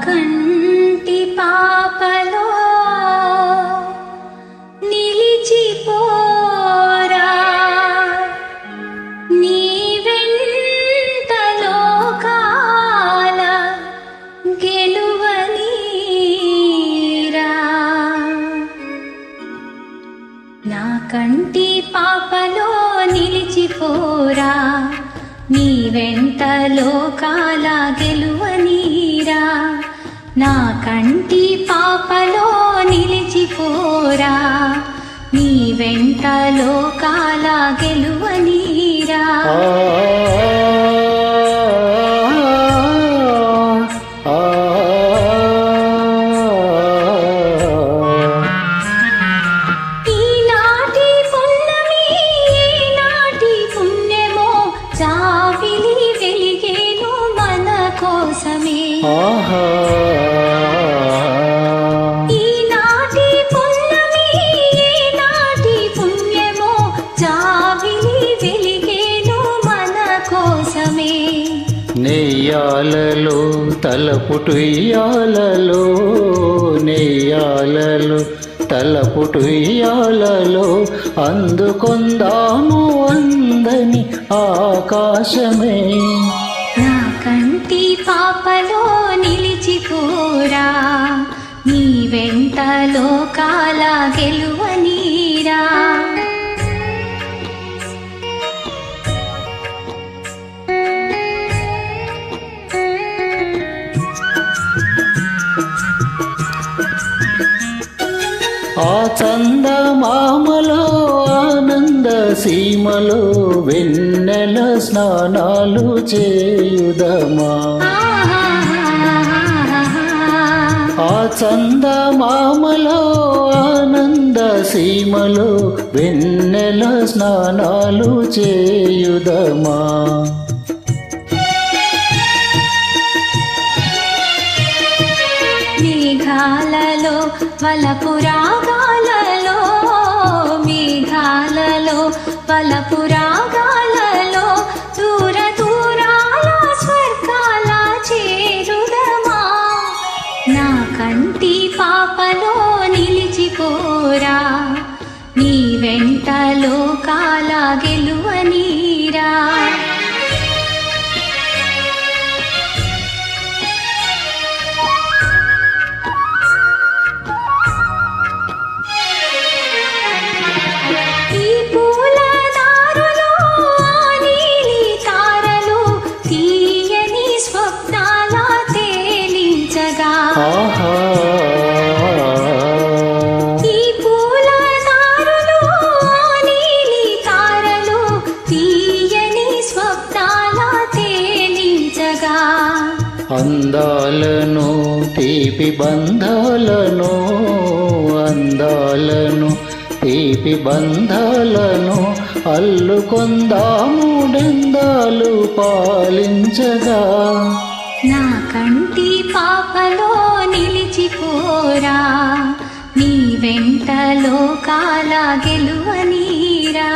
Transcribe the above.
కంటి పాపలో నిలిచిపోరా నీ వెంట లోకాల గెలువనీరా నా కంటి పాపలో నిలిచిపోరా నీ వెంట లోకాల గెలువనీరా నా కంటి పాపలో నిలిచిపోరా నీ వెంట లోకాల గెలువనీరా ఈనాటి పున్నమి ఈనాటి పుణ్యమో జాబిలి వెలిగేను మన కోసమే ఈనాటి పున్నమి ఈనాటి పుణ్యమో జాబిలి వెలిగేను మన కోసమే నెయ్యాలలో తలపుటుయ్యాలలో నెయ్యాలలో తలపుటుయ్యాలలో అందుకొందాము అందని ఆకాశమే నా కంటి పాపలో నిలిచిపోరా నీ వెంట లోకాల గెలువనీరా ఆ చందమామలో ఆనంద సీమలో వెన్నెల స్నానాలు చేయుదమా ఆ చందమామలో ఆనంద సీమలో వెన్నెల స్నానాలు చేయుదమా మేఘాలలో వలపురాగాలలో మేఘాలలో వలపురాగాలలో దూర దూరాల స్వర్గాల చేరుదమా నా కంటి పాపలో నిలిచిపోరా నీ వెంట లోకాల గెలువనీరా ఈ పూల దారులు నీలి తారలు తీయని స్వప్నాల తేలించగా అందాలను తీపి బంధాలను అందాలను తీపి బంధాలను అల్లుకొందాము డెందాలు పాలించగా నా కంటి పాపలో నిలిచిపోరా నీ వెంట లోకాల గెలువనీరా